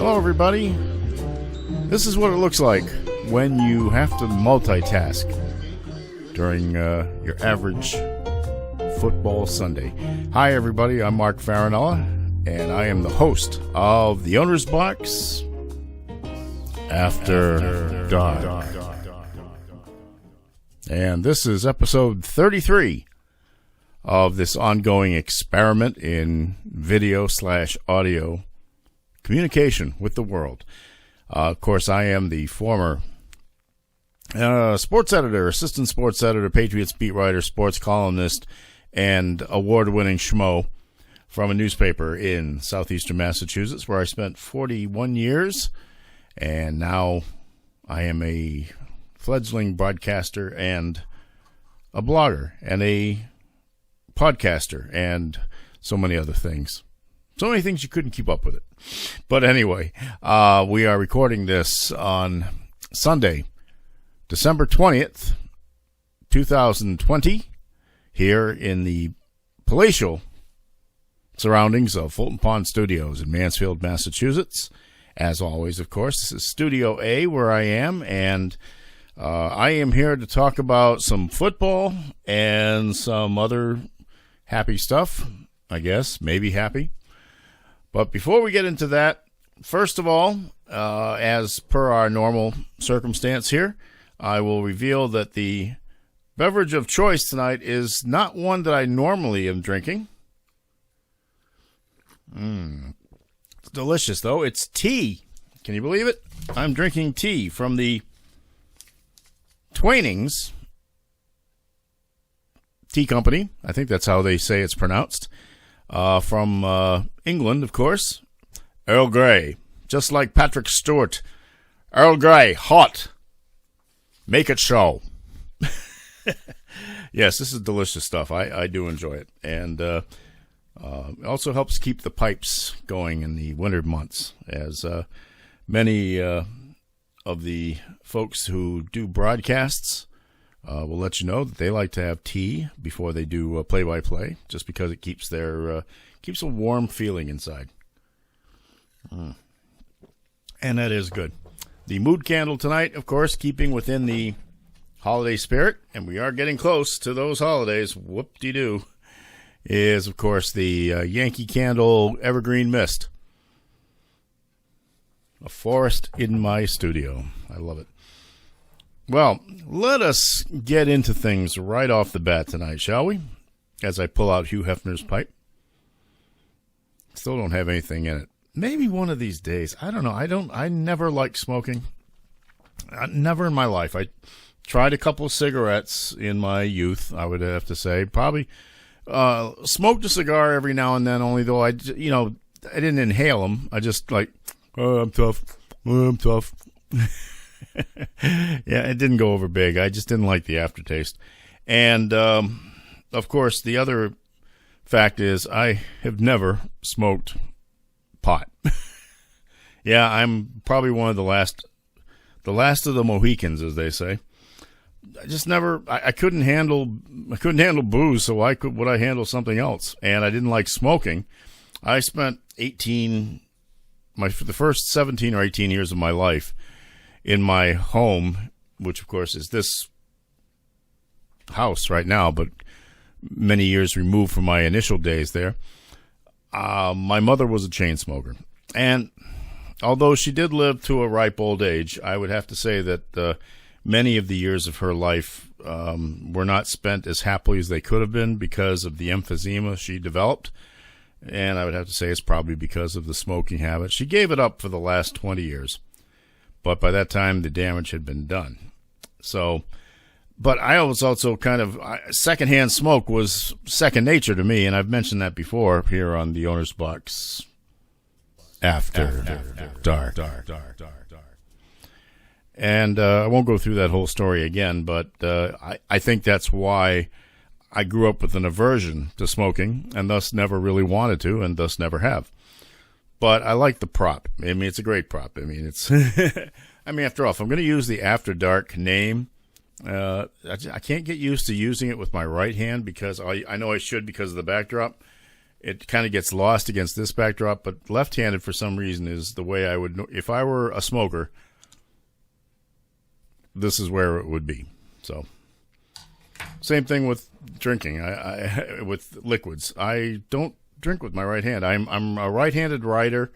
Hello, everybody. This is what it looks like when you have to multitask during your average football Sunday. Hi, everybody. I'm Mark Farinella, and I am the host of The Owner's Box After Dark. And this is episode 33 of this ongoing experiment in video/audio communication with the world. Of course, I am the former sports editor, assistant sports editor, Patriots beat writer, sports columnist, and award-winning schmo from a newspaper in southeastern Massachusetts, where I spent 41 years. And now I am a fledgling broadcaster and a blogger and a podcaster and so many other things. So many things you couldn't keep up with it. But anyway, we are recording this on Sunday, December 20th, 2020, here in the palatial surroundings of Fulton Pond Studios in Mansfield, Massachusetts. As always, of course, this is Studio A where I am, and I am here to talk about some football and some other happy stuff, I guess, maybe happy. But before we get into that, first of all, as per our normal circumstance here, I will reveal that the beverage of choice tonight is not one that I normally am drinking. It's delicious, though. It's tea. Can you believe it? I'm drinking tea from the Twinings Tea Company. I think that's how they say it's pronounced. From England, of course. Earl Grey. Just like Patrick Stewart. Earl Grey, hot. Make it show. Yes, this is delicious stuff. I do enjoy it. And it also helps keep the pipes going in the winter months, as many of the folks who do broadcasts will let you know that they like to have tea before they do play-by-play, just because it keeps their keeps a warm feeling inside. And that is good. The mood candle tonight, of course, keeping within the holiday spirit, and we are getting close to those holidays, whoop-de-doo, is, of course, the Yankee Candle Evergreen Mist. A forest in my studio. I love it. Well, let us get into things right off the bat tonight, shall we? As I pull out Hugh Hefner's pipe. Still don't have anything in it. Maybe one of these days. I don't know. I never liked smoking. Never in my life. I tried a couple of cigarettes in my youth, I would have to say. Probably smoked a cigar every now and then, only though I didn't inhale them. I just like, oh, I'm tough. Oh, I'm tough. Yeah, it didn't go over big. I just didn't like the aftertaste. And, of course, the other fact is I have never smoked pot. Yeah, I'm probably one of the last of the Mohicans, as they say. I just never, I couldn't handle booze, so why would I handle something else? And I didn't like smoking. I spent the first 17 or 18 years of my life in my home, which of course is this house right now, but many years removed from my initial days there. My mother was a chain smoker, and although she did live to a ripe old age, I would have to say that many of the years of her life were not spent as happily as they could have been because of the emphysema she developed. And I would have to say it's probably because of the smoking habit. She gave it up for the last 20 years. But by that time, the damage had been done. So, but I was also kind of, secondhand smoke was second nature to me. And I've mentioned that before here on the Owner's Box After Dark. And I won't go through that whole story again, but I think that's why I grew up with an aversion to smoking and thus never really wanted to and thus never have. But I like the prop. I mean, it's a great prop. I mean, it's, after all, if I'm going to use the After Dark name, I can't get used to using it with my right hand because I know I should because of the backdrop. it kind of gets lost against this backdrop. But left-handed, for some reason, is the way I would, if I were a smoker, this is where it would be. So, same thing with drinking. With liquids, I don't drink with my right hand. I'm a right-handed writer.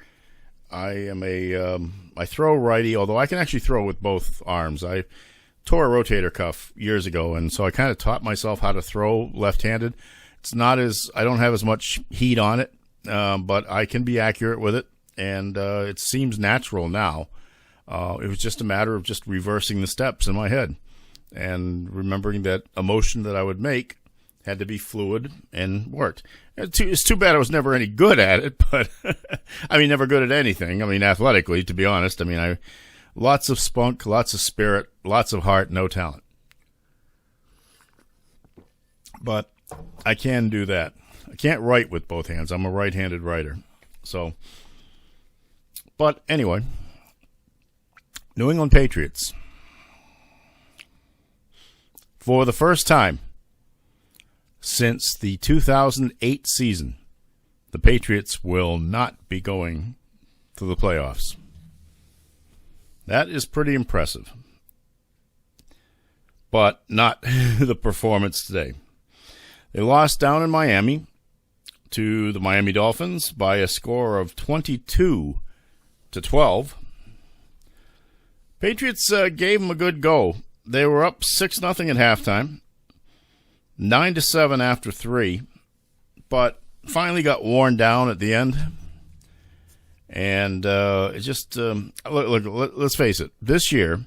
I throw righty, although I can actually throw with both arms. I tore a rotator cuff years ago, and so I kind of taught myself how to throw left-handed. I don't have as much heat on it, but I can be accurate with it, and it seems natural now. It was just a matter of just reversing the steps in my head and remembering that a motion that I would make had to be fluid and worked. It's too bad I was never any good at it, but I mean, never good at anything. I mean, athletically, to be honest. I mean, lots of spunk, lots of spirit, lots of heart, no talent. But I can do that. I can't write with both hands. I'm a right-handed writer. So, but anyway, New England Patriots. For the first time since the 2008 season, the Patriots will not be going to the playoffs. That is pretty impressive. But not the performance today. They lost down in Miami to the Miami Dolphins by a score of 22-12. Patriots gave them a good go. They were up 6-0 at halftime, 9-7 after 3, but finally got worn down at the end. And it just look, let's face it. This year,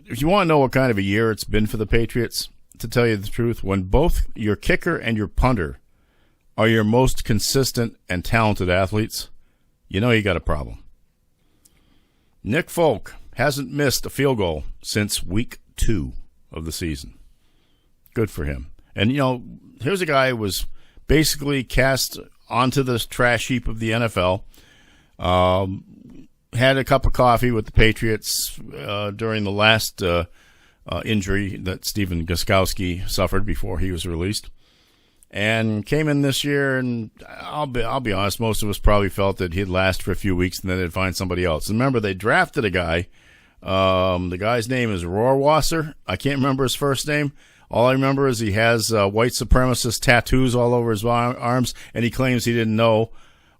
if you want to know what kind of a year it's been for the Patriots, to tell you the truth, when both your kicker and your punter are your most consistent and talented athletes, you know you got a problem. Nick Folk hasn't missed a field goal since week 2 of the season. Good for him. And, you know, here's a guy who was basically cast onto the trash heap of the NFL. Had a cup of coffee with the Patriots during the last injury that Stephen Gostkowski suffered before he was released, and came in this year. And I'll be honest, most of us probably felt that he'd last for a few weeks and then they'd find somebody else. And remember, they drafted a guy. The guy's name is Rohrwasser. I can't remember his first name. All I remember is he has white supremacist tattoos all over his arms, and he claims he didn't know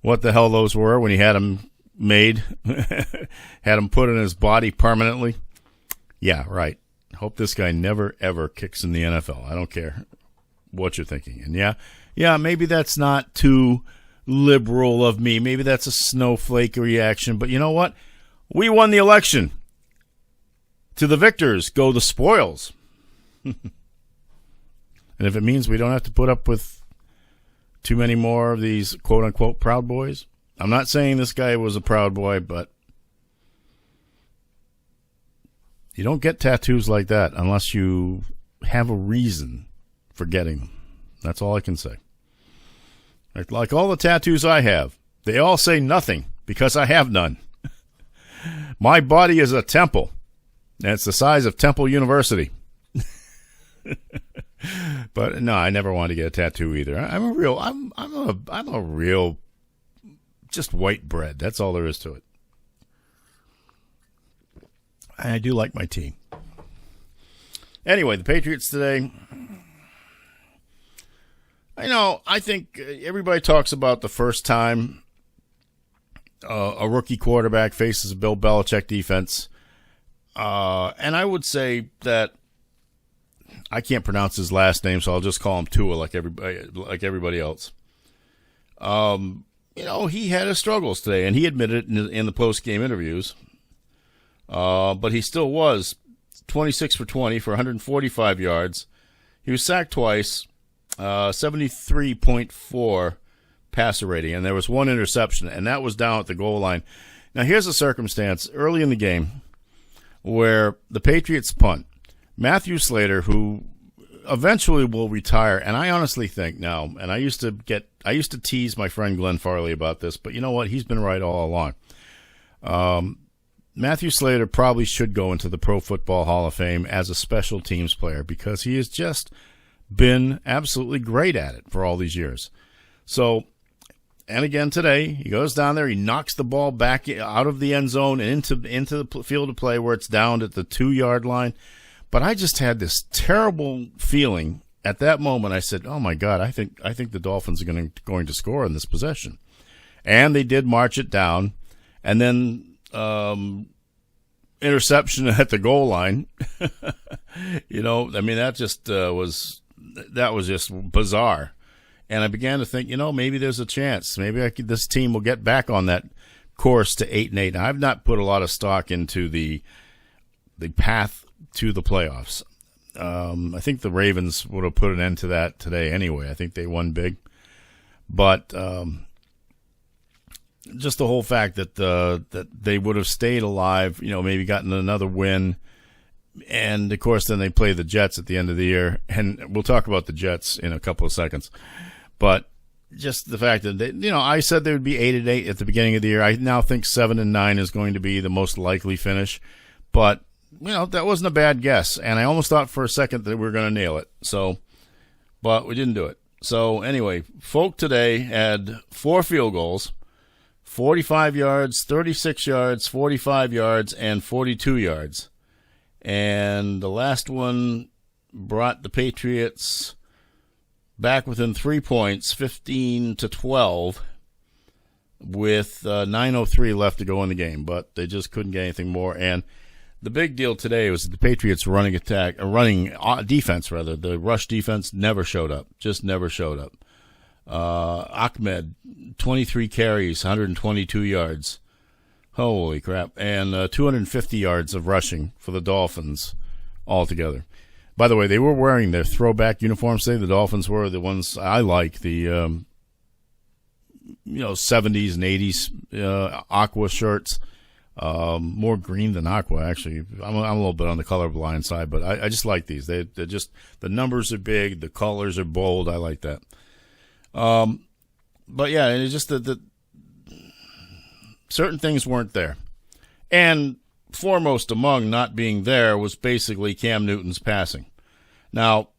what the hell those were when he had them made, had them put in his body permanently. Yeah, right. Hope this guy never, ever kicks in the NFL. I don't care what you're thinking. And yeah, maybe that's not too liberal of me. Maybe that's a snowflake reaction. But you know what? We won the election. To the victors go the spoils. And if it means we don't have to put up with too many more of these quote-unquote Proud Boys, I'm not saying this guy was a Proud Boy, but you don't get tattoos like that unless you have a reason for getting them. That's all I can say. Like all the tattoos I have, they all say nothing because I have none. My body is a temple, and it's the size of Temple University. But no, I never wanted to get a tattoo either. I'm a real just white bread. That's all there is to it. I do like my team. Anyway, the Patriots today. I think everybody talks about the first time a rookie quarterback faces a Bill Belichick defense. And I would say that I can't pronounce his last name, so I'll just call him Tua like everybody else. He had his struggles today, and he admitted it in the post-game interviews. But he still was 26 for 20 for 145 yards. He was sacked twice, 73.4 passer rating, and there was one interception, and that was down at the goal line. Now, here's a circumstance early in the game where the Patriots punt. Matthew Slater, who eventually will retire, and I honestly think now, and I used to tease my friend Glenn Farley about this, but you know what? He's been right all along. Matthew Slater probably should go into the Pro Football Hall of Fame as a special teams player because he is just been absolutely great at it for all these years. So, and again today, he goes down there, he knocks the ball back out of the end zone and into the field of play where it's down at the 2-yard line. But I just had this terrible feeling at that moment. I said, "Oh my God, I think the Dolphins are going to score in this possession," and they did march it down, and then interception at the goal line. That just was just bizarre. And I began to think, maybe there's a chance. Maybe this team will get back on that course to 8-8. Now, I've not put a lot of stock into the path to the playoffs. I think the Ravens would have put an end to that today anyway. I think they won big. But just the whole fact that they would have stayed alive, maybe gotten another win. And, of course, then they play the Jets at the end of the year. And we'll talk about the Jets in a couple of seconds. But just the fact that I said they would be 8-8 at the beginning of the year. I now think 7-9 is going to be the most likely finish. But, that wasn't a bad guess. And I almost thought for a second that we were going to nail it. But we didn't do it. So, anyway, Folk today had 4 field goals, 45 yards, 36 yards, 45 yards, and 42 yards. And the last one brought the Patriots back within 3 points, 15-12, with 9:03 left to go in the game. But they just couldn't get anything more. And the big deal today was that the Patriots' running defense, the rush defense never showed up. Just never showed up. Ahmed, 23 carries, 122 yards. Holy crap. And 250 yards of rushing for the Dolphins altogether. By the way, they were wearing their throwback uniforms today. The Dolphins were the ones I like, the 70s and 80s aqua shirts. More green than aqua, actually. I'm a little bit on the colorblind side, but I just like these. They're just, the numbers are big, the colors are bold. I like that. But yeah, it's just that certain things weren't there. And foremost among not being there was basically Cam Newton's passing. Now,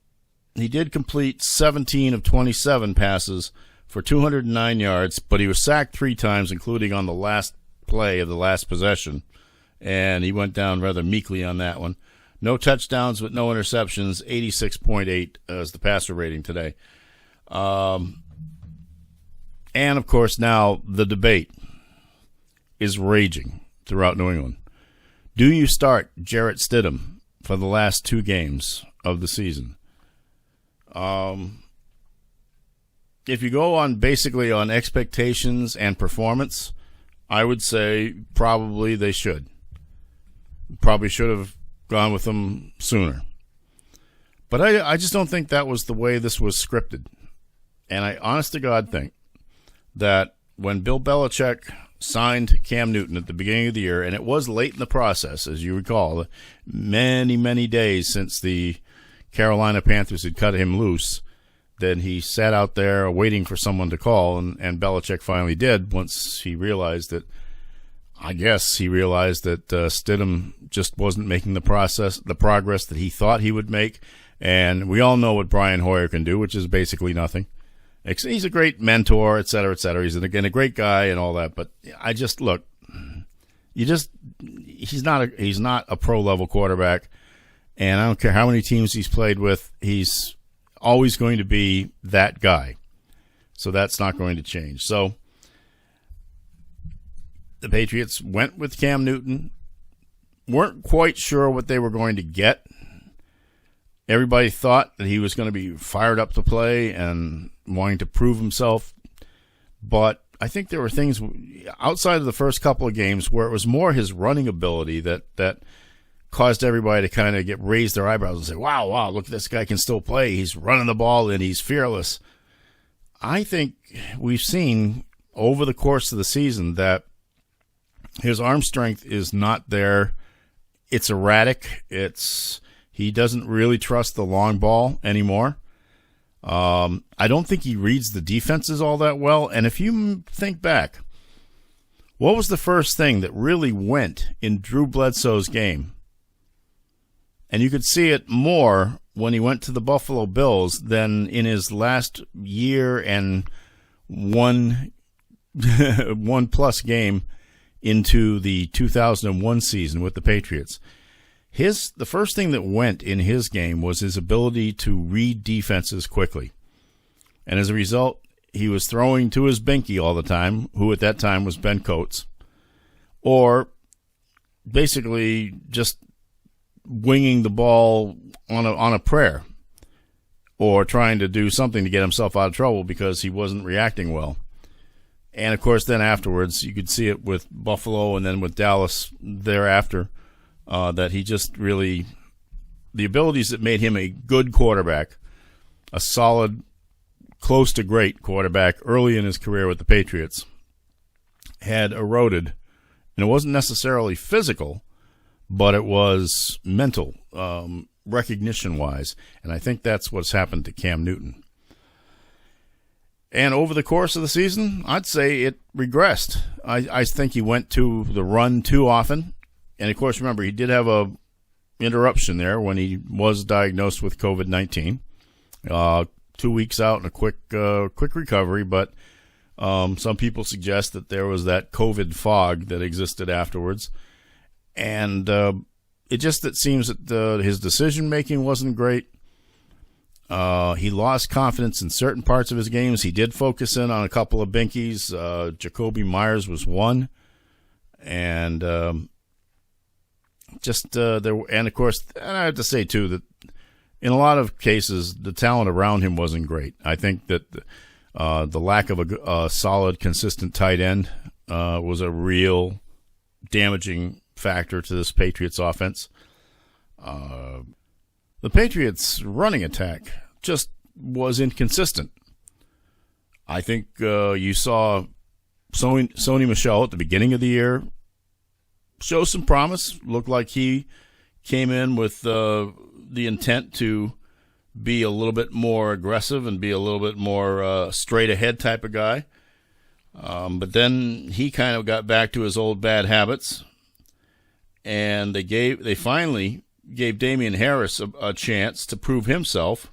he did complete 17 of 27 passes for 209 yards, but he was sacked 3 times, including on the last play of the last possession, and he went down rather meekly on that one. No touchdowns, but no interceptions. 86.8 is the passer rating today. And, of course, now the debate is raging throughout New England. Do you start Jarrett Stidham for the last 2 games of the season? If you go on basically on expectations and performance, I would say probably they should. Probably should have gone with them sooner. But I just don't think that was the way this was scripted. And I honest to God think that when Bill Belichick signed Cam Newton at the beginning of the year, and it was late in the process, as you recall, many, many days since the Carolina Panthers had cut him loose, then he sat out there waiting for someone to call, and Belichick finally did once he realized that, Stidham just wasn't making the progress that he thought he would make. And we all know what Brian Hoyer can do, which is basically nothing. He's a great mentor, et cetera, et cetera. He's, again, a great guy and all that. But I just, look, he's not a pro-level quarterback. And I don't care how many teams he's played with, he's always going to be that guy. So that's not going to change. So the Patriots went with Cam Newton, weren't quite sure what they were going to get. Everybody thought that he was going to be fired up to play and wanting to prove himself. But I think there were things outside of the first couple of games where it was more his running ability that caused everybody to kind of raise their eyebrows and say, wow, look, this guy can still play. He's running the ball and he's fearless. I think we've seen over the course of the season that his arm strength is not there. It's erratic. He doesn't really trust the long ball anymore. I don't think he reads the defenses all that well. And if you think back, what was the first thing that really went in Drew Bledsoe's game? And you could see it more when he went to the Buffalo Bills than in his last year and one plus game into the 2001 season with the Patriots. The first thing that went in his game was his ability to read defenses quickly. And as a result, he was throwing to his binky all the time, who at that time was Ben Coates, or basically just winging the ball on a prayer, or trying to do something to get himself out of trouble because he wasn't reacting well. And, of course, then afterwards, you could see it with Buffalo and then with Dallas thereafter, that he just really – the abilities that made him a good quarterback, a solid, close to great quarterback early in his career with the Patriots, had eroded. And it wasn't necessarily physical, but it was mental, recognition-wise. And I think that's what's happened to Cam Newton. And over the course of the season, I'd say it regressed. I think he went to the run too often. And, of course, remember, he did have a interruption there when he was diagnosed with COVID-19. 2 weeks out and a quick recovery. But some people suggest that there was that COVID fog that existed afterwards. And it seems that his decision-making wasn't great. He lost confidence in certain parts of his games. He did focus in on a couple of binkies. Jacoby Myers was one. And and of course, and I have to say, too, that in a lot of cases, the talent around him wasn't great. I think that the lack of a solid, consistent tight end was a real damaging factor to this Patriots offense. The Patriots' running attack just was inconsistent. I think you saw Sony Michel at the beginning of the year show some promise. Looked like he came in with the intent to be a little bit more aggressive and be a little bit more straight ahead type of guy. But then he kind of got back to his old bad habits, and they finally gave Damian Harris a chance to prove himself.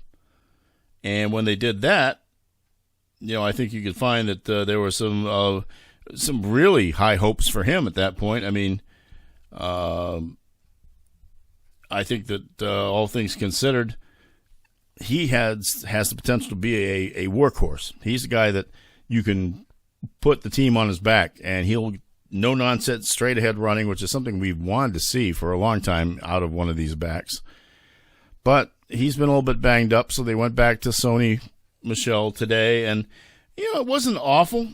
And when they did that, I think you could find that there were some really high hopes for him at that point. I mean, I think that all things considered, he has the potential to be a workhorse. He's a guy that you can put the team on his back, and he'll no nonsense, straight ahead running, which is something we've wanted to see for a long time out of one of these backs. But he's been a little bit banged up, so they went back to Sony Michel today, and it wasn't awful.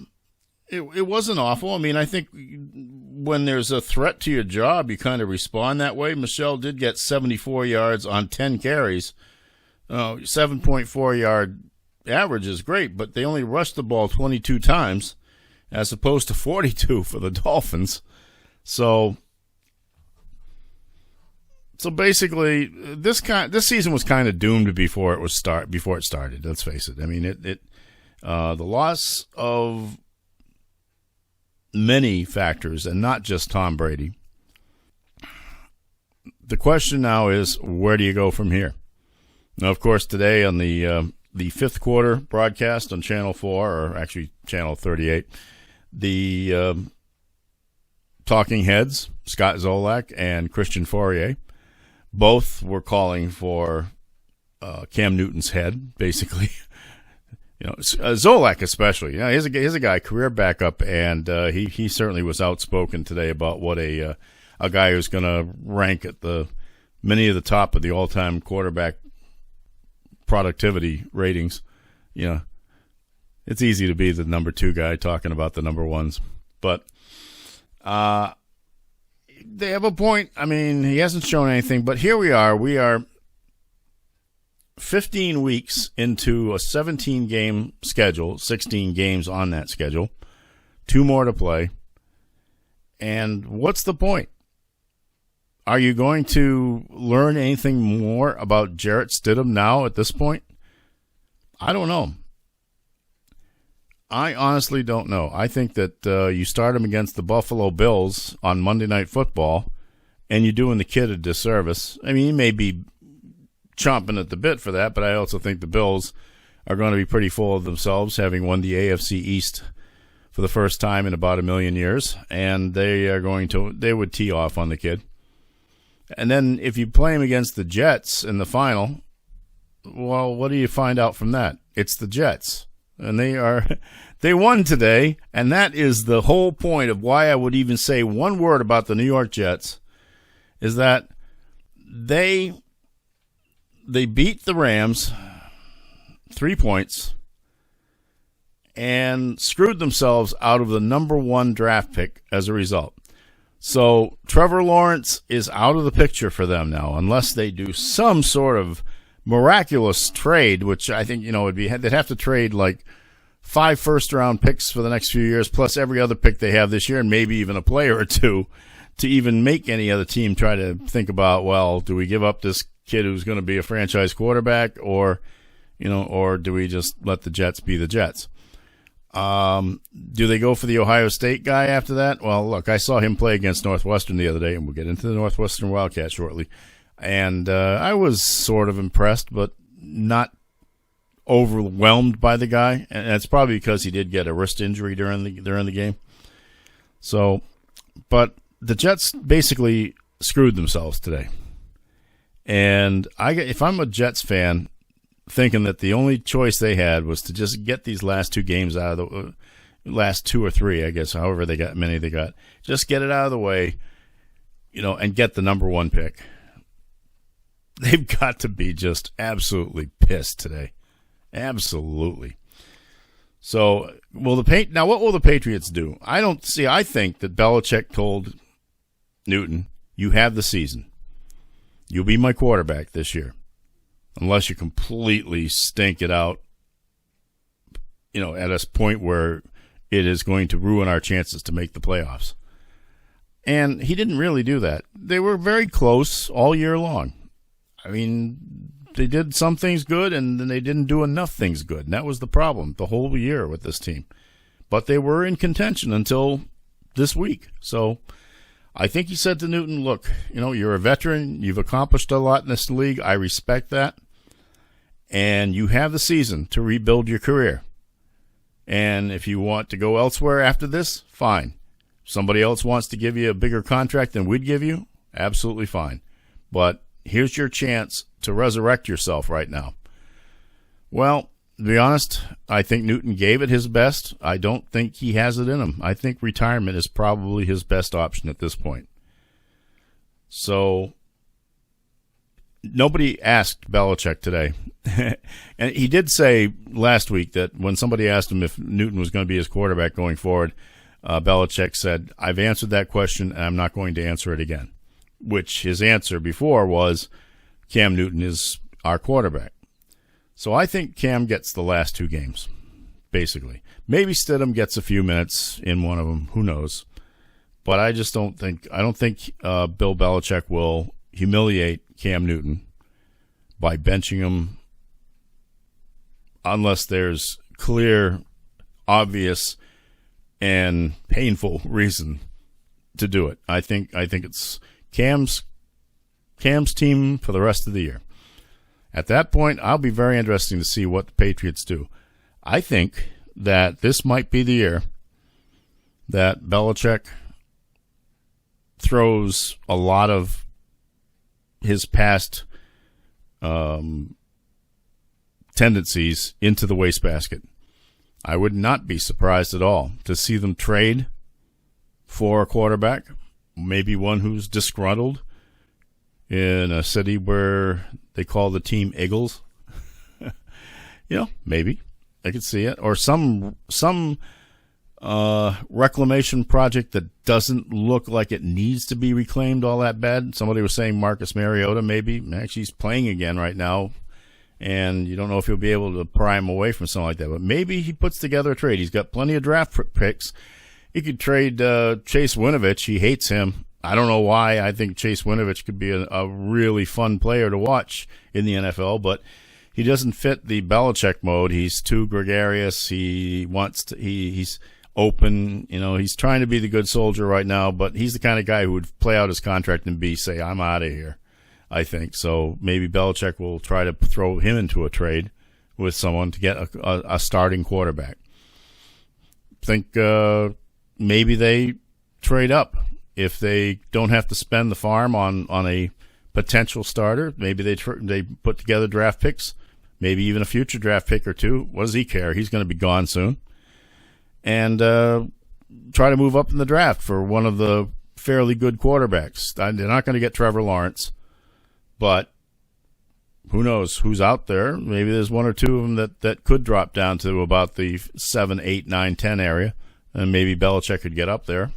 It wasn't awful. I mean, I think when there's a threat to your job, you kind of respond that way. Michel did get 74 yards on 10 carries. 7.4 yard average is great, but they only rushed the ball 22 times as opposed to 42 for the Dolphins. So basically, this season was kind of doomed before it started. Let's face it. I mean, the loss of many factors, and not just Tom Brady. The question now is, where do you go from here? Now, of course, today on the fifth quarter broadcast on Channel 4, or actually Channel 38, the talking heads, Scott Zolak and Christian Fourier, both were calling for Cam Newton's head, basically. Zolak especially. He's a guy, career backup, and he certainly was outspoken today about what a guy who's going to rank at many of the top of the all-time quarterback productivity ratings. It's easy to be the number two guy talking about the number ones, but they have a point. I mean, he hasn't shown anything, but here we are. We are 15 weeks into a 17-game schedule, 16 games on that schedule, 2 more to play. And what's the point? Are you going to learn anything more about Jarrett Stidham now at this point? I don't know. I honestly don't know. I think that you start him against the Buffalo Bills on Monday Night Football, and you're doing the kid a disservice. I mean, he may be chomping at the bit for that, but I also think the Bills are going to be pretty full of themselves, having won the AFC East for the first time in about 1,000,000 years, and they would tee off on the kid. And then if you play him against the Jets in the final, well, what do you find out from that? It's the Jets, and they won today, and that is the whole point of why I would even say one word about the New York Jets, is that they beat the Rams 3 points and screwed themselves out of the number 1 draft pick as a result. So Trevor Lawrence is out of the picture for them now, unless they do some sort of miraculous trade, which I think, they'd have to trade like 5 first-round picks for the next few years, plus every other pick they have this year, and maybe even a player or two, to even make any other team try to think about, well, do we give up this kid who's going to be a franchise quarterback, or do we just let the Jets be the Jets? Do they go for the Ohio State guy after that? Well, look, I saw him play against Northwestern the other day, and we'll get into the Northwestern Wildcats shortly. And I was sort of impressed, but not overwhelmed by the guy. And that's probably because he did get a wrist injury during the game. So, but the Jets basically screwed themselves today. And if I'm a Jets fan, thinking that the only choice they had was to just get these last 2 games out of the last 2 or 3, I guess, however many they got, just get it out of the way, and get the number 1 pick. They've got to be just absolutely pissed today. Absolutely. So, now what will the Patriots do? I think that Belichick told Newton, you have the season. You'll be my quarterback this year, unless you completely stink it out, at a point where it is going to ruin our chances to make the playoffs. And he didn't really do that. They were very close all year long. I mean, they did some things good, and then they didn't do enough things good. And that was the problem the whole year with this team. But they were in contention until this week. So I think he said to Newton, look, you're a veteran. You've accomplished a lot in this league. I respect that. And you have the season to rebuild your career. And if you want to go elsewhere after this, fine. If somebody else wants to give you a bigger contract than we'd give you, absolutely fine. But here's your chance to resurrect yourself right now. Well, to be honest, I think Newton gave it his best. I don't think he has it in him. I think retirement is probably his best option at this point. So nobody asked Belichick today. And he did say last week that when somebody asked him if Newton was going to be his quarterback going forward, Belichick said, I've answered that question, and I'm not going to answer it again. Which his answer before was, Cam Newton is our quarterback. So I think Cam gets the last 2 games, basically. Maybe Stidham gets a few minutes in one of them. Who knows? But I don't think Bill Belichick will humiliate Cam Newton by benching him unless there's clear, obvious, and painful reason to do it. I think it's Cam's team for the rest of the year. At that point, I'll be very interested to see what the Patriots do. I think that this might be the year that Belichick throws a lot of his past tendencies into the wastebasket. I would not be surprised at all to see them trade for a quarterback, maybe one who's disgruntled in a city where they call the team Eagles. Maybe. I could see it. Or some reclamation project that doesn't look like it needs to be reclaimed all that bad. Somebody was saying Marcus Mariota maybe. Actually, he's playing again right now, and you don't know if he'll be able to pry him away from something like that. But maybe he puts together a trade. He's got plenty of draft picks. He could trade Chase Winovich. He hates him. I don't know why. I think Chase Winovich could be a really fun player to watch in the NFL, but he doesn't fit the Belichick mode. He's too gregarious. He's open. He's trying to be the good soldier right now, but he's the kind of guy who would play out his contract and say, I'm out of here, I think. So maybe Belichick will try to throw him into a trade with someone to get a starting quarterback. Think maybe they trade up if they don't have to spend the farm on a potential starter. Maybe they put together draft picks, maybe even a future draft pick or two. What does he care? He's going to be gone soon. And try to move up in the draft for one of the fairly good quarterbacks. They're not going to get Trevor Lawrence, but who knows who's out there. Maybe there's one or two of them that could drop down to about the 7, 8, 9, 10 area, and maybe Belichick could get up there.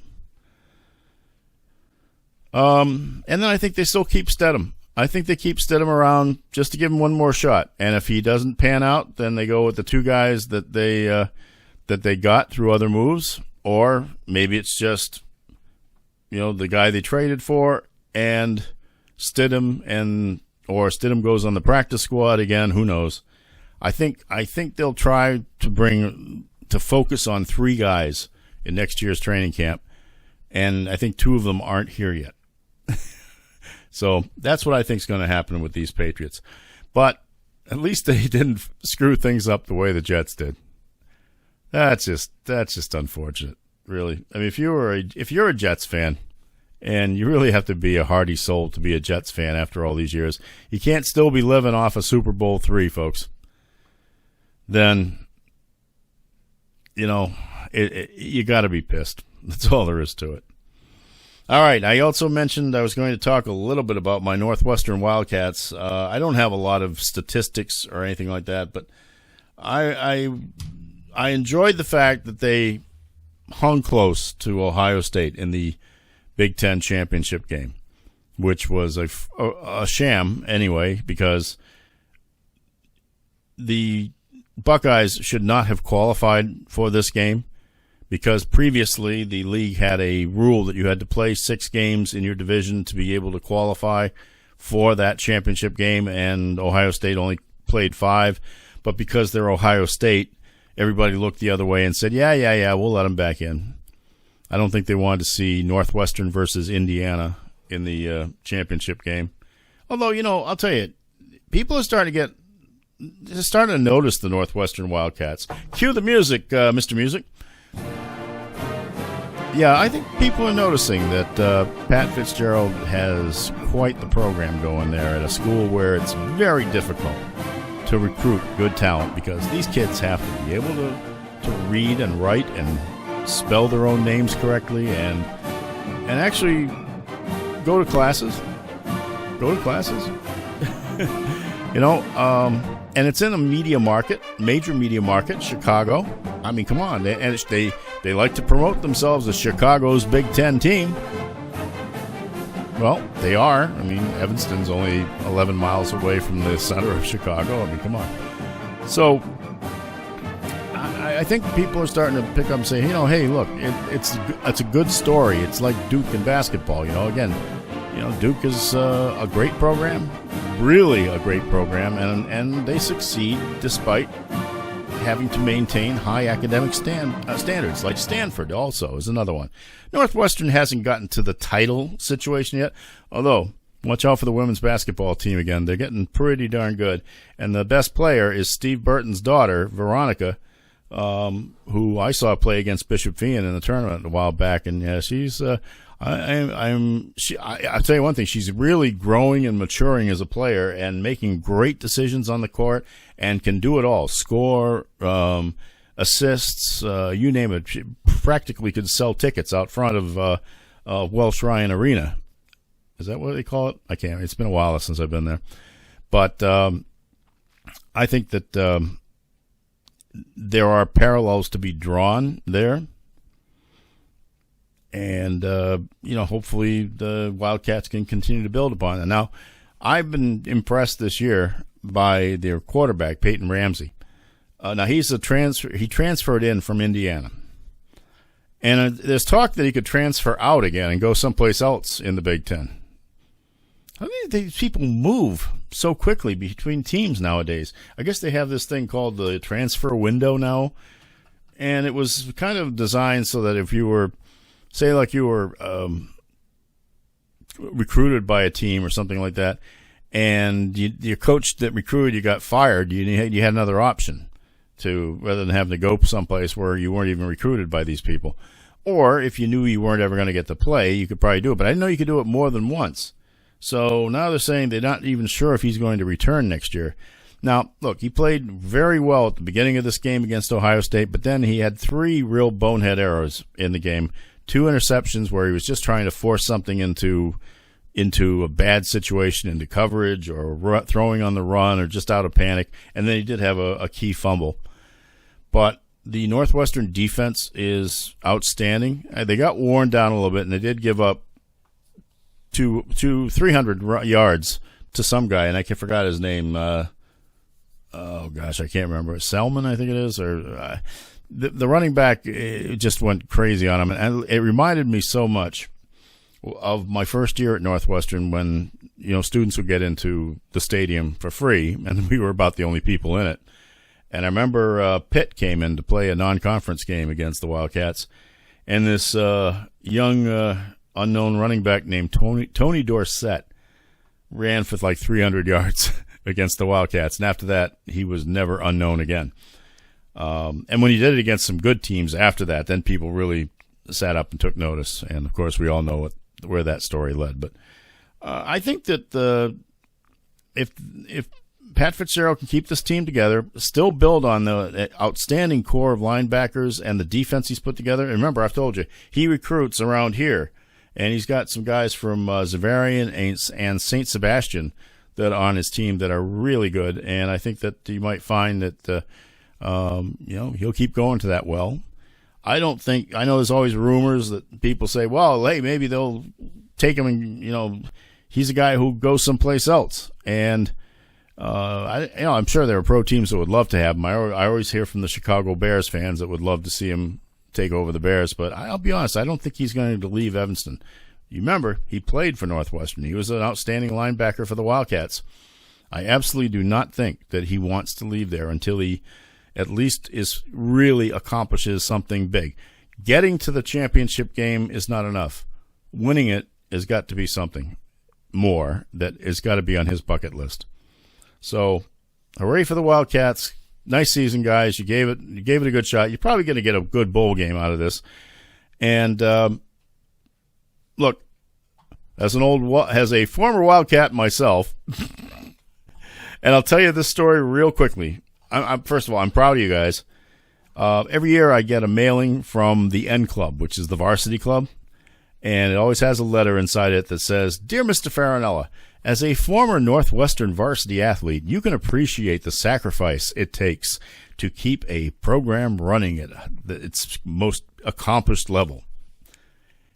And then I think they still keep Stidham. I think they keep Stidham around just to give him one more shot. And if he doesn't pan out, then they go with the two guys that they got through other moves, or maybe it's just, the guy they traded for and Stidham, or Stidham goes on the practice squad again. Who knows? I think they'll try to focus on 3 guys in next year's training camp, and I think 2 of them aren't here yet. So that's what I think is going to happen with these Patriots. But at least they didn't screw things up the way the Jets did. That's just unfortunate, really. I mean, if you're a Jets fan, and you really have to be a hardy soul to be a Jets fan after all these years, you can't still be living off of Super Bowl III, folks. Then, you got to be pissed. That's all there is to it. All right, I also mentioned I was going to talk a little bit about my Northwestern Wildcats. I don't have a lot of statistics or anything like that, but I enjoyed the fact that they hung close to Ohio State in the Big Ten championship game, which was a sham anyway, because the Buckeyes should not have qualified for this game, because previously the league had a rule that you had to play 6 games in your division to be able to qualify for that championship game, and Ohio State only played 5. But because they're Ohio State, everybody looked the other way and said, yeah, we'll let them back in. I don't think they wanted to see Northwestern versus Indiana in the championship game. Although, I'll tell you, people are starting to notice the Northwestern Wildcats. Cue the music, Mr. Music. Yeah, I think people are noticing that Pat Fitzgerald has quite the program going there at a school where it's very difficult to recruit good talent, because these kids have to be able to read and write and spell their own names correctly and actually go to classes. And it's in a major media market, Chicago. I mean, come on. They like to promote themselves as Chicago's Big Ten team. Well, they are. I mean, Evanston's only 11 miles away from the center of Chicago. I mean, come on. So I think people are starting to pick up and say, hey, look, it's a good story. It's like Duke in basketball. Again, Duke is a great program, really a great program, and they succeed despite having to maintain high academic standards, like Stanford also is another one. Northwestern hasn't gotten to the title situation yet, although watch out for the women's basketball team again. They're getting pretty darn good, and the best player is Steve Burton's daughter, Veronica, who I saw play against Bishop Feehan in the tournament a while back, and yeah, she's I'll tell you one thing, she's really growing and maturing as a player and making great decisions on the court and can do it all. Score, assists, you name it. She practically could sell tickets out front of Welsh Ryan Arena. Is that what they call it? I can't. It's been a while since I've been there. But I think that there are parallels to be drawn there. And, hopefully the Wildcats can continue to build upon it. Now, I've been impressed this year by their quarterback, Peyton Ramsey. Now, he transferred in from Indiana. And there's talk that he could transfer out again and go someplace else in the Big Ten. I mean, these people move so quickly between teams nowadays. I guess they have this thing called the transfer window now. and it was kind of designed so that if you were, say, like you were recruited by a team or something like that, and your coach that recruited you got fired, you had another option to, rather than having to go someplace where you weren't even recruited by these people. Or if you knew you weren't ever going to get to play, you could probably do it. But I didn't know you could do it more than once. So now they're saying they're not even sure if he's going to return next year. Now, look, he played very well at the beginning of this game against Ohio State, but then he had 3 real bonehead errors in the game. 2 interceptions where he was just trying to force something into a bad situation, into coverage, or throwing on the run, or just out of panic. And then he did have a key fumble. But the Northwestern defense is outstanding. They got worn down a little bit, and they did give up 300 yards to some guy, and I forgot his name. Oh gosh, I can't remember. Selman, I think it is, or the running back just went crazy on him, and it reminded me so much of my first year at Northwestern when students would get into the stadium for free, and we were about the only people in it. And I remember Pitt came in to play a non-conference game against the Wildcats, and this young unknown running back named Tony Dorsett ran for like 300 yards against the Wildcats, and after that, he was never unknown again. And when he did it against some good teams after that, then people really sat up and took notice. And, of course, we all know where that story led. But I think that if Pat Fitzgerald can keep this team together, still build on the outstanding core of linebackers and the defense he's put together. And remember, I've told you, he recruits around here, and he's got some guys from Zavarian and St. Sebastian that are on his team that are really good, and I think that you might find that he'll keep going to that well. I know there's always rumors that people say, well, hey, maybe they'll take him and he's a guy who goes someplace else. And I'm sure there are pro teams that would love to have him. I always hear from the Chicago Bears fans that would love to see him take over the Bears, but I'll be honest, I don't think he's going to leave Evanston. You remember, he played for Northwestern. He was an outstanding linebacker for the Wildcats. I absolutely do not think that he wants to leave there until he at least really accomplishes something big. Getting to the championship game is not enough. Winning it has got to be something more that has got to be on his bucket list. So, hooray for the Wildcats. Nice season, guys. You gave it a good shot. You're probably going to get a good bowl game out of this. And look, as a former Wildcat myself, and I'll tell you this story real quickly. First of all, I'm proud of you guys. Every year I get a mailing from the N Club, which is the varsity club, and it always has a letter inside it that says, "Dear Mr. Farinella, as a former Northwestern varsity athlete, you can appreciate the sacrifice it takes to keep a program running at its most accomplished level."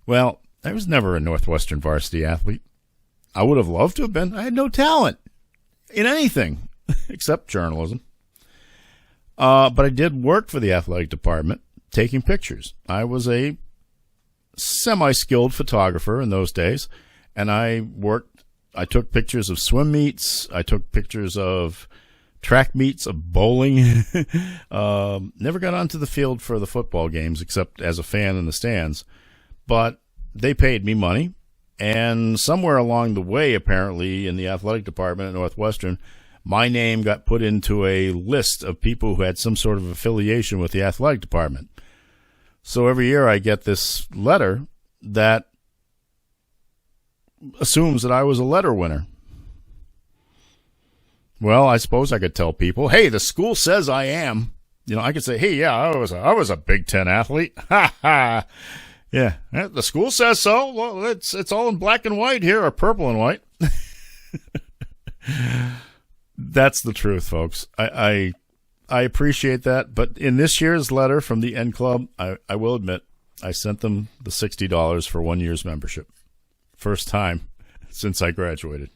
Well, I was never a Northwestern varsity athlete. I would have loved to have been. I had no talent in anything except journalism. But I did work for the athletic department, taking pictures. I was a semi-skilled photographer in those days, and I took pictures of swim meets. I took pictures of track meets, of bowling. Never got onto the field for the football games except as a fan in the stands. But they paid me money, and somewhere along the way, apparently, in the athletic department at Northwestern, my name got put into a list of people who had some sort of affiliation with the athletic department. So every year I get this letter that assumes that I was a letter winner. Well, I suppose I could tell people, hey, the school says I am. I could say, hey, yeah, I was a Big Ten athlete. Ha ha. Yeah, the school says so. Well, it's all in black and white here, or purple and white. That's the truth, folks. I appreciate that, but in this year's letter from the N Club, I will admit I sent them the $60 for 1 year's membership. First time since I graduated.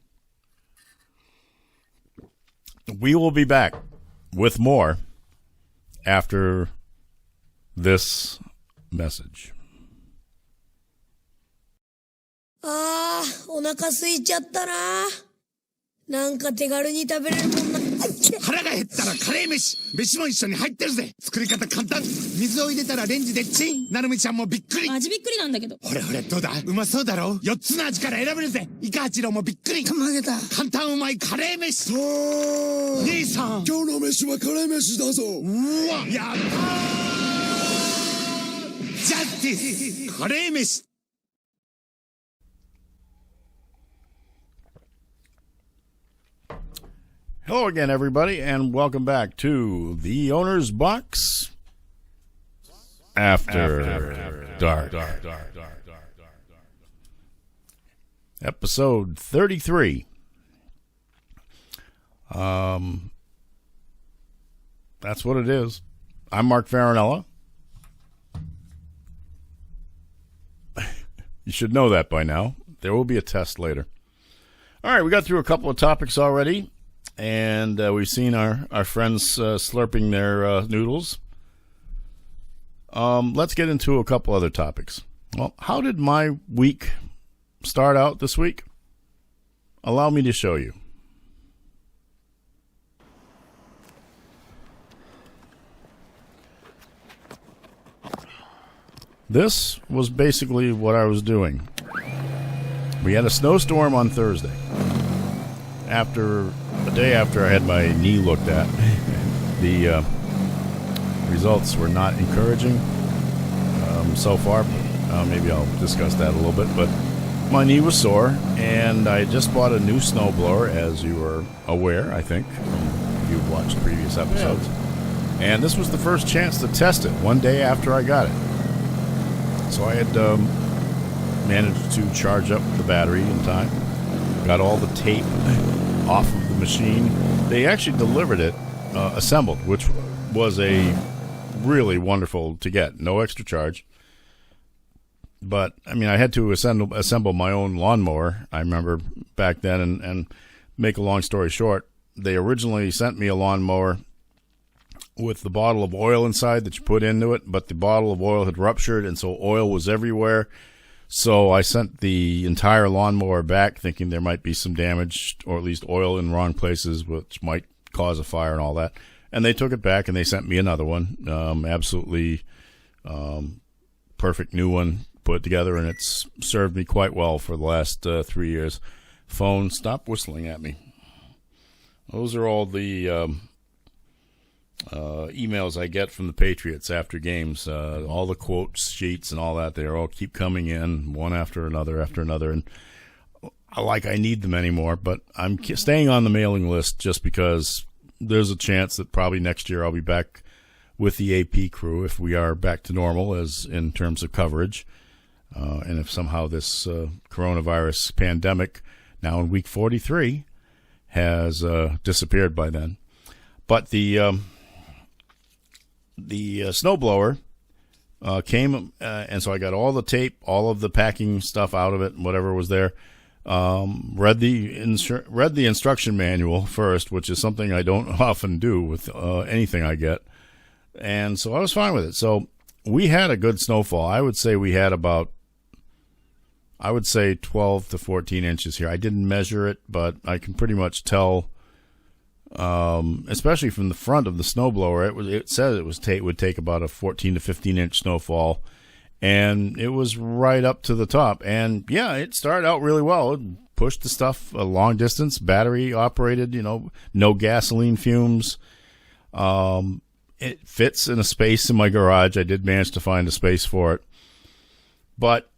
We will be back with more after this message. お腹空いちゃったな。なんか手軽に食べれるもんな。腹が減ったらカレー飯も一緒に入ってるぜ。作り方簡単。水を入れたらレンジでチン。なるみちゃんもびっくり。味びっくりなんだけど。ほれほれどうだ、うまそうだろ。4つの味から選べるぜ。イカ八郎もびっくり。たまげた。簡単うまいカレー飯。兄さん、今日の飯はカレー飯だぞ。うわ、やったー。ジャスティスカレー飯。Hello again, everybody, and welcome back to the Owner's Box After Dark. Episode 33. That's what it is. I'm Mark Farinella. You should know that by now. There will be a test later. All right, we got through a couple of topics already. And we've seen our friends slurping their noodles. Let's get into a couple other topics. Well, how did my week start out this week? Allow me to show you. This was basically what I was doing. We had a snowstorm on Thursday. The day after I had my knee looked at, the results were not encouraging so far. Maybe I'll discuss that a little bit, but my knee was sore, and I just bought a new snowblower, as you are aware, I think, if you've watched previous episodes. And this was the first chance to test it, one day after I got it. So I had managed to charge up the battery in time, got all the tape off of the machine. They actually delivered it assembled, which was a really wonderful to get. No extra charge. But, I mean, I had to assemble my own lawnmower, I remember back then, and make a long story short, they originally sent me a lawnmower with the bottle of oil inside that you put into it, but the bottle of oil had ruptured, and so oil was everywhere. So I sent the entire lawnmower back thinking there might be some damage or at least oil in wrong places, which might cause a fire and all that. And they took it back and they sent me another one, absolutely perfect new one put together, and it's served me quite well for the last 3 years. Phone, stop whistling at me. Those are all the emails I get from the Patriots after games, all the quote sheets and all that. They all keep coming in one after another, and I need them anymore, but I'm staying on the mailing list just because there's a chance that probably next year I'll be back with the AP crew if we are back to normal as in terms of coverage, and if somehow this coronavirus pandemic, now in week 43, has disappeared by then. But the snowblower came, and so I got all the tape, all of the packing stuff out of it, whatever was there. Read the instruction manual first, which is something I don't often do with anything I get, and so I was fine with it. So we had a good snowfall. I would say we had about 12 to 14 inches here. I didn't measure it, but I can pretty much tell. Especially from the front of the snowblower, it said it would take about a 14 to 15 inch snowfall, and it was right up to the top. And yeah, it started out really well. It pushed the stuff a long distance, battery operated, no gasoline fumes. It fits in a space in my garage. I did manage to find a space for it, but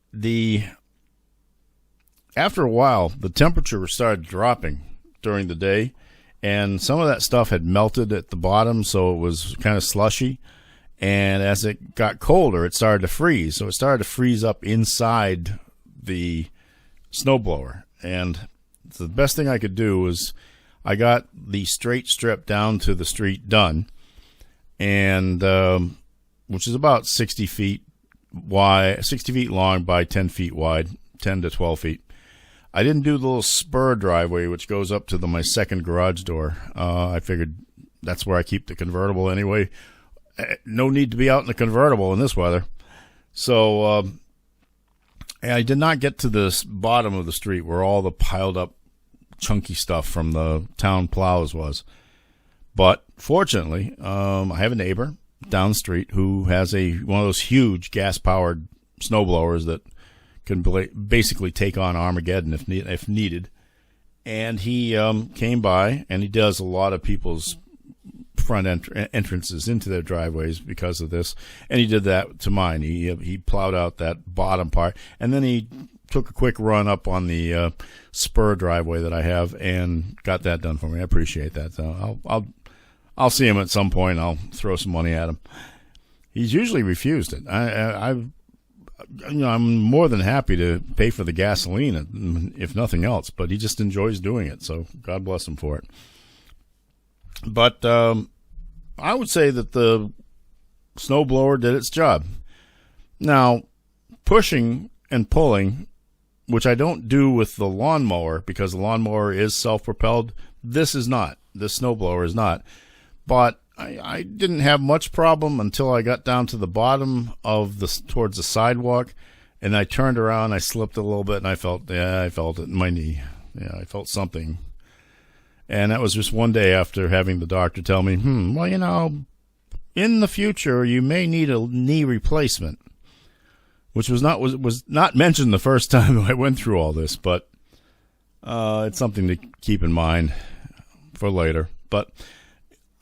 after a while, the temperature started dropping during the day. And some of that stuff had melted at the bottom, so it was kind of slushy. And as it got colder, it started to freeze. So it started to freeze up inside the snowblower. And the best thing I could do was I got the straight strip down to the street done, and which is about 60 feet wide, 60 feet long by 10 feet wide, 10 to 12 feet. I didn't do the little spur driveway, which goes up to my second garage door. I figured that's where I keep the convertible anyway. No need to be out in the convertible in this weather. So I did not get to the bottom of the street where all the piled up chunky stuff from the town plows was. But fortunately, I have a neighbor down the street who has one of those huge gas-powered snowblowers that can basically take on Armageddon if needed. And he came by, and he does a lot of people's front entrances into their driveways because of this. And he did that to mine. He plowed out that bottom part, and then he took a quick run up on the spur driveway that I have and got that done for me. I appreciate that. So I'll see him at some point. I'll throw some money at him. He's usually refused it. I'm more than happy to pay for the gasoline, if nothing else, but he just enjoys doing it. So God bless him for it. But I would say that the snowblower did its job. Now, pushing and pulling, which I don't do with the lawnmower because the lawnmower is self-propelled, this is not. This snowblower is not. But I didn't have much problem until I got down to the bottom of towards the sidewalk, and I turned around, I slipped a little bit, and I felt it in my knee. Yeah, I felt something. And that was just one day after having the doctor tell me, well, in the future you may need a knee replacement, which was not mentioned the first time I went through all this, but it's something to keep in mind for later. But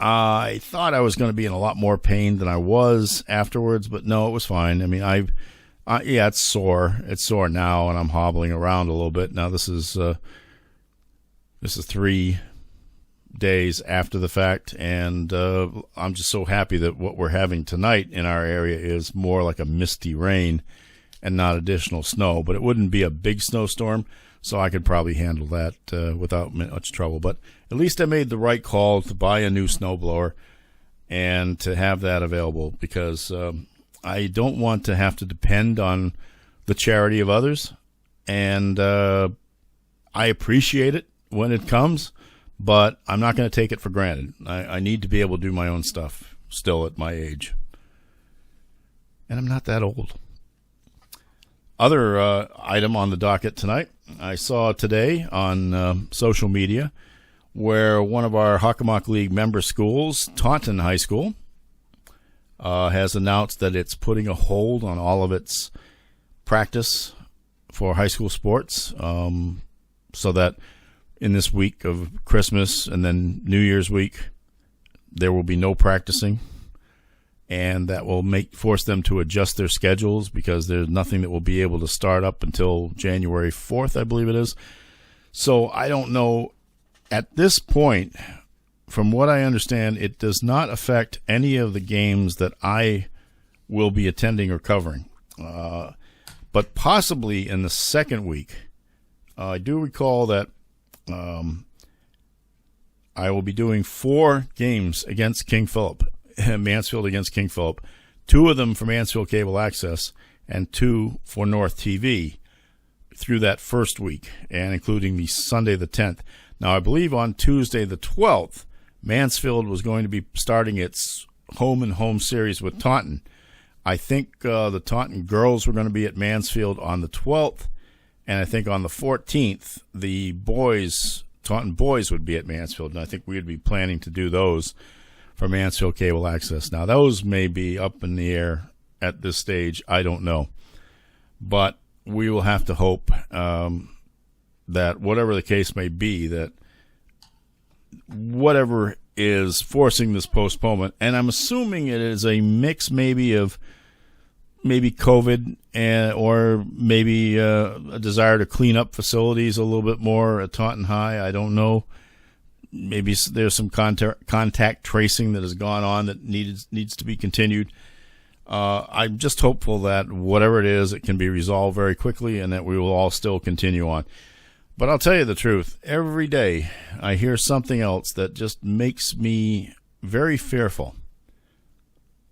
I thought I was going to be in a lot more pain than I was afterwards, but no, it was fine. I mean, yeah, it's sore. It's sore now, and I'm hobbling around a little bit. Now this is 3 days after the fact, and I'm just so happy that what we're having tonight in our area is more like a misty rain and not additional snow. But it wouldn't be a big snowstorm, so I could probably handle that without much trouble. But at least I made the right call to buy a new snowblower and to have that available, because I don't want to have to depend on the charity of others. And I appreciate it when it comes, but I'm not going to take it for granted. I need to be able to do my own stuff still at my age. And I'm not that old. Other item on the docket tonight, I saw today on social media where one of our Hockomock League member schools, Taunton High School, has announced that it's putting a hold on all of its practice for high school sports, so that in this week of Christmas and then New Year's week, there will be no practicing. And that will force them to adjust their schedules, because there's nothing that will be able to start up until January 4th, I believe it is. So I don't know. At this point, from what I understand, it does not affect any of the games that I will be attending or covering. But possibly in the second week, I do recall that I will be doing 4 games against King Philip. Mansfield against King Philip, 2 of them for Mansfield Cable Access and 2 for North TV through that first week, and including the Sunday the 10th. Now, I believe on Tuesday the 12th, Mansfield was going to be starting its home-and-home series with Taunton. I think the Taunton girls were going to be at Mansfield on the 12th, and I think on the 14th, the Taunton boys would be at Mansfield, and I think we would be planning to do those for Mansfield Cable Access. Now, those may be up in the air at this stage. I don't know. But we will have to hope that whatever the case may be, that whatever is forcing this postponement, and I'm assuming it is a mix maybe of COVID or maybe a desire to clean up facilities a little bit more at Taunton High. I don't know. Maybe there's some contact tracing that has gone on that needs to be continued. I'm just hopeful that whatever it is, it can be resolved very quickly and that we will all still continue on. But I'll tell you the truth. Every day I hear something else that just makes me very fearful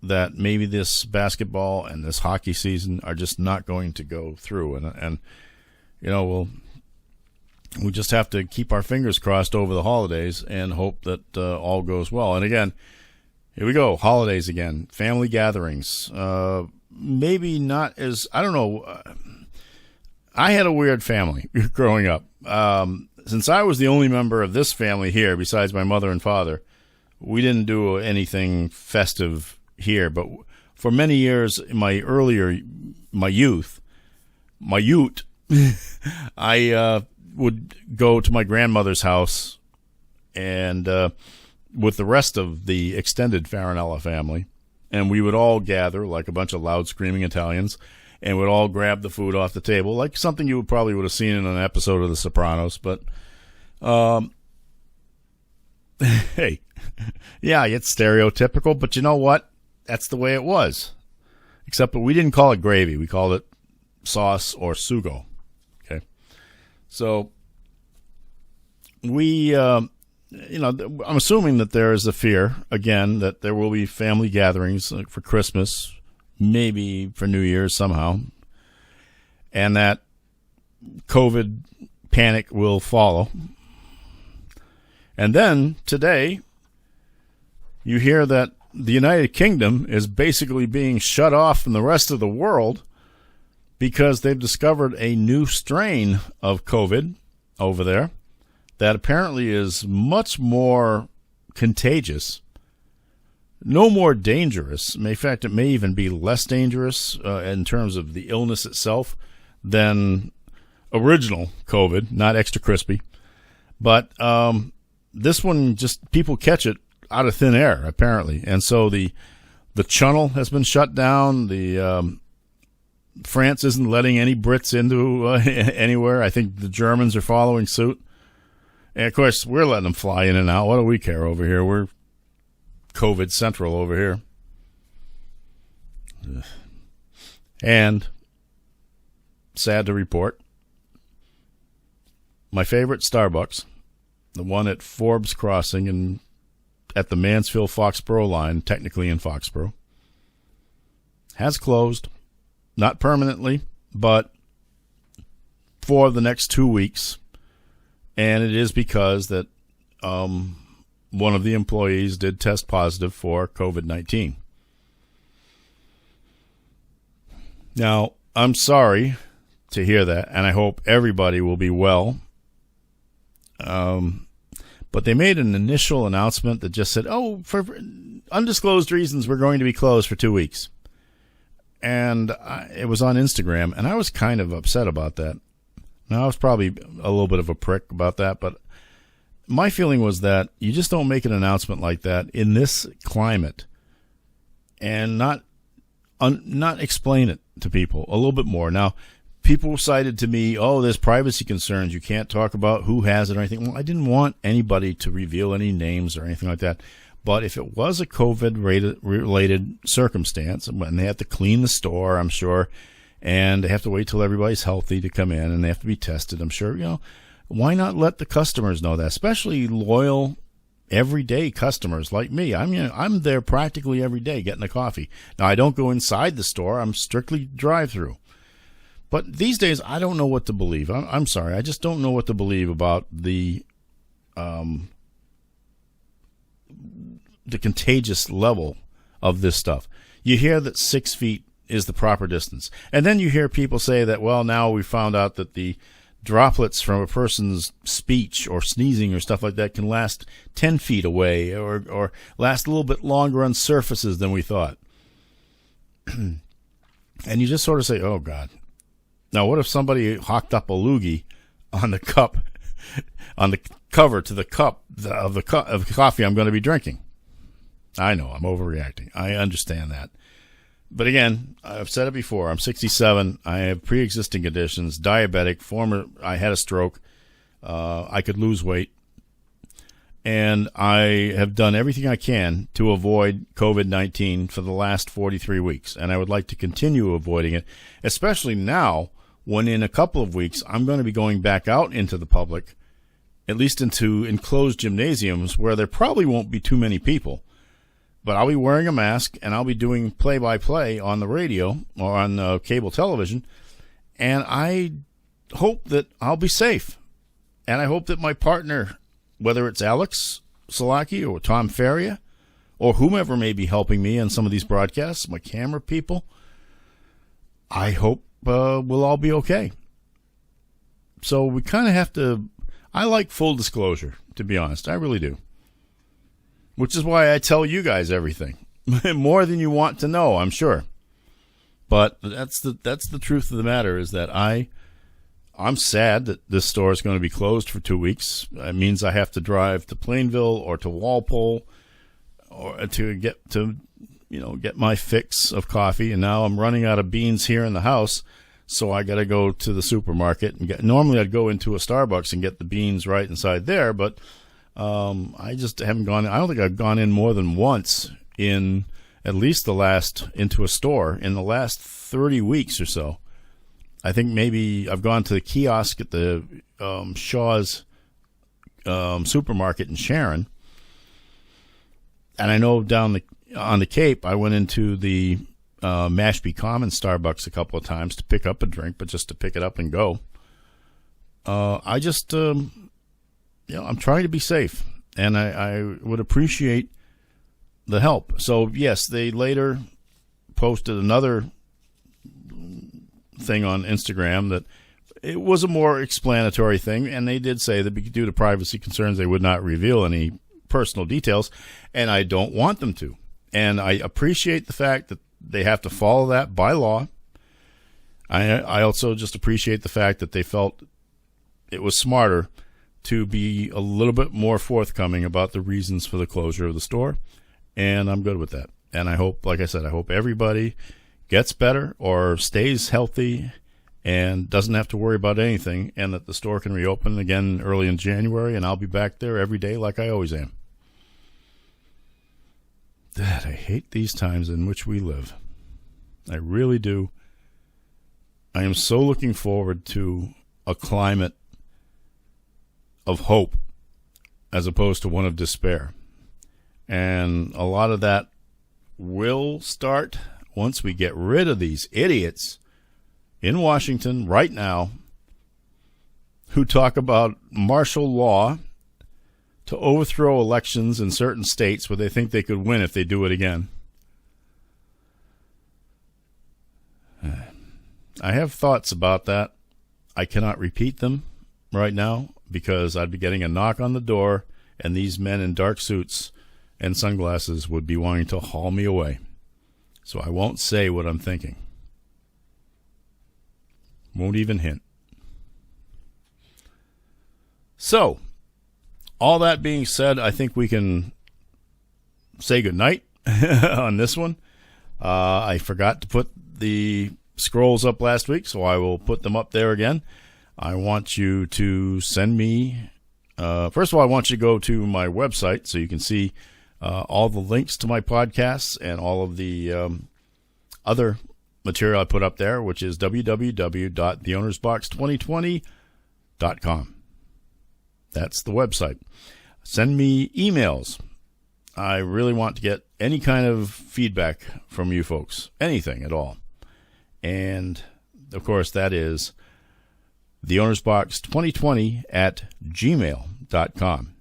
that maybe this basketball and this hockey season are just not going to go through. And you know, we just have to keep our fingers crossed over the holidays and hope that all goes well. And again, here we go, holidays again, family gatherings. Maybe not as, I don't know. I had a weird family growing up. Since I was the only member of this family here, besides my mother and father, we didn't do anything festive here. But for many years, in my youth, I would go to my grandmother's house and with the rest of the extended Farinella family, and we would all gather like a bunch of loud screaming Italians, and would all grab the food off the table, like something you probably would have seen in an episode of The Sopranos. But hey, yeah, it's stereotypical, but you know what? That's the way it was. Except that we didn't call it gravy. We called it sauce or sugo. Okay. So we, I'm assuming that there is a fear, again, that there will be family gatherings for Christmas, maybe for New Year's somehow, and that COVID panic will follow. And then today, you hear that the United Kingdom is basically being shut off from the rest of the world because they've discovered a new strain of COVID over there that apparently is much more contagious, no more dangerous. In fact, it may even be less dangerous in terms of the illness itself than original COVID, not extra crispy. But this one, just people catch it out of thin air, apparently. And so the channel has been shut down. The France isn't letting any Brits into anywhere. I think the Germans are following suit. And, of course, we're letting them fly in and out. What do we care over here? We're COVID central over here. And, sad to report, my favorite Starbucks, the one at Forbes Crossing and at the Mansfield-Foxborough line, technically in Foxborough, has closed. Not permanently, but for the next 2 weeks. And it is because that one of the employees did test positive for COVID-19. Now, I'm sorry to hear that, and I hope everybody will be well. But they made an initial announcement that just said, for undisclosed reasons, we're going to be closed for 2 weeks. And it was on Instagram, and I was kind of upset about that. Now, I was probably a little bit of a prick about that, but my feeling was that you just don't make an announcement like that in this climate and not explain it to people a little bit more. Now, people cited to me, there's privacy concerns. You can't talk about who has it or anything. Well, I didn't want anybody to reveal any names or anything like that. But if it was a COVID-related circumstance, and they have to clean the store, I'm sure, and they have to wait till everybody's healthy to come in, and they have to be tested, I'm sure, why not let the customers know that, especially loyal, everyday customers like me. I'm there practically every day getting a coffee. Now, I don't go inside the store. I'm strictly drive-through. But these days, I don't know what to believe. I'm sorry. I just don't know what to believe about the contagious level of this stuff. You hear that 6 feet is the proper distance. And then you hear people say that, well, now we found out that the droplets from a person's speech or sneezing or stuff like that can last 10 feet away or last a little bit longer on surfaces than we thought. And you just sort of say, oh, God. Now, what if somebody hawked up a loogie on the cup, on the cover to the cup of the coffee I'm going to be drinking? I know, I'm overreacting. I understand that. But again, I've said it before. I'm 67. I have pre-existing conditions, diabetic, I had a stroke. I could lose weight. And I have done everything I can to avoid COVID-19 for the last 43 weeks. And I would like to continue avoiding it, especially now when in a couple of weeks I'm going to be going back out into the public, at least into enclosed gymnasiums where there probably won't be too many people. But I'll be wearing a mask, and I'll be doing play-by-play on the radio or on cable television, and I hope that I'll be safe. And I hope that my partner, whether it's Alex Salaki or Tom Feria or whomever may be helping me on some of these broadcasts, my camera people, I hope we'll all be okay. So we kind of have to – I like full disclosure, to be honest. I really do. which is why I tell you guys everything. More than you want to know, I'm sure. But that's the truth of the matter, is that I'm sad that this store is going to be closed for 2 weeks. It means I have to drive to Plainville or to Walpole or to get my fix of coffee. And now I'm running out of beans here in the house, so I got to go to the supermarket and normally I'd go into a Starbucks and get the beans right inside there, but I just haven't gone. I don't think I've gone in more than once in at least into a store in the last 30 weeks or so. I think maybe I've gone to the kiosk at the Shaw's supermarket in Sharon. And I know down on the Cape, I went into the Mashpee Commons Starbucks a couple of times to pick up a drink, but just to pick it up and go. I just, I'm trying to be safe, and I would appreciate the help. So, yes, they later posted another thing on Instagram that it was a more explanatory thing, and they did say that due to privacy concerns, they would not reveal any personal details, and I don't want them to. And I appreciate the fact that they have to follow that by law. I also just appreciate the fact that they felt it was smarter to be a little bit more forthcoming about the reasons for the closure of the store, and I'm good with that. And I hope, like I said, I hope everybody gets better or stays healthy and doesn't have to worry about anything, and that the store can reopen again early in January, and I'll be back there every day like I always am. Dad, I hate these times in which we live. I really do. I am so looking forward to a climate of hope as opposed to one of despair. And a lot of that will start once we get rid of these idiots in Washington right now who talk about martial law to overthrow elections in certain states where they think they could win if they do it again. I have thoughts about that. I cannot repeat them right now because I'd be getting a knock on the door and these men in dark suits and sunglasses would be wanting to haul me away. So I won't say what I'm thinking. Won't even hint. So, all that being said, I think we can say goodnight on this one. I forgot to put the scrolls up last week, so I will put them up there again. I want you to send me, first of all, I want you to go to my website so you can see all the links to my podcasts and all of the other material I put up there, which is www.theownersbox2020.com. That's the website. Send me emails. I really want to get any kind of feedback from you folks, anything at all. And, of course, that is theownersbox2020@gmail.com.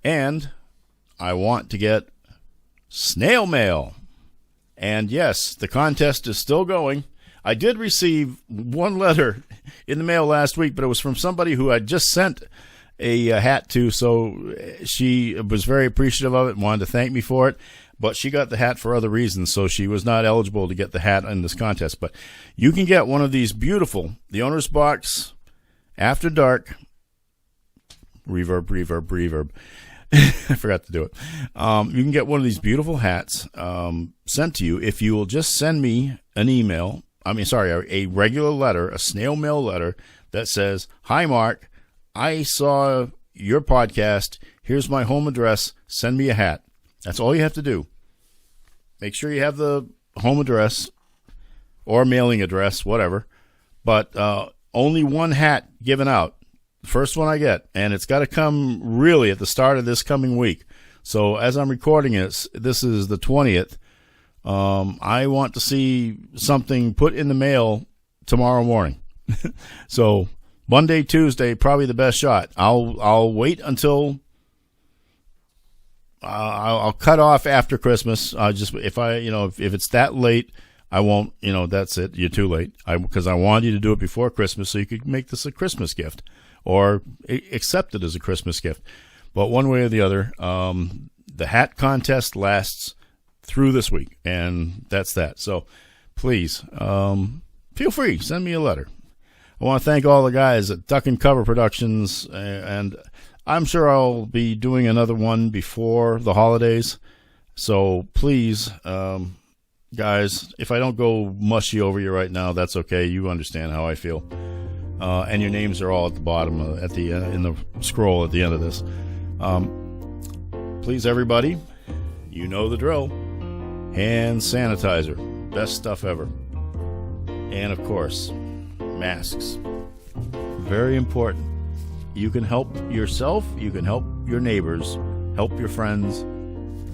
And I want to get snail mail. And, yes, the contest is still going. I did receive one letter in the mail last week, but it was from somebody who I just sent a hat to, so she was very appreciative of it and wanted to thank me for it, but she got the hat for other reasons, so she was not eligible to get the hat in this contest. But you can get one of these beautiful, the Owner's Box After Dark, reverb. I forgot to do it. You can get one of these beautiful hats sent to you if you will just send me an email. A regular letter, a snail mail letter that says, "Hi, Mark, I saw your podcast. Here's my home address. Send me a hat." That's all you have to do. Make sure you have the home address or mailing address, whatever. But only one hat given out. The first one I get. And it's got to come really at the start of this coming week. So as I'm recording it, this is the 20th. I want to see something put in the mail tomorrow morning. So Monday, Tuesday, probably the best shot. I'll wait until I'll cut off after Christmas. If it's that late, I won't. That's it. You're too late. Because I wanted you to do it before Christmas so you could make this a Christmas gift or accept it as a Christmas gift. But one way or the other, the hat contest lasts through this week, and that's that. So please, feel free, send me a letter. I want to thank all the guys at Duck and Cover Productions, and I'm sure I'll be doing another one before the holidays. So please, guys, if I don't go mushy over you right now, that's okay. You understand how I feel. And your names are all at the bottom, in the scroll at the end of this. Please, everybody, you know the drill. Hand sanitizer, best stuff ever. And, of course, masks. Very important. You can help yourself, you can help your neighbors, help your friends,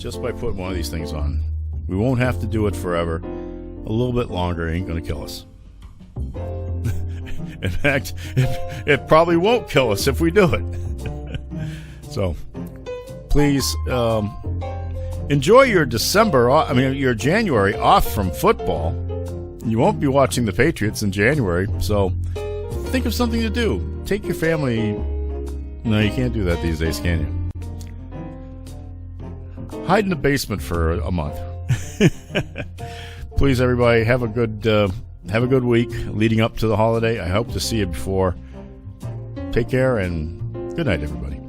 just by putting one of these things on. We won't have to do it forever. A little bit longer ain't going to kill us. In fact, it probably won't kill us if we do it. So, please, enjoy your your January off from football. You won't be watching the Patriots in January, so think of something to do. Take your family. No, you can't do that these days, can you? Hide in the basement for a month. Please, everybody, have a good week leading up to the holiday. I hope to see you before. Take care, and good night, everybody.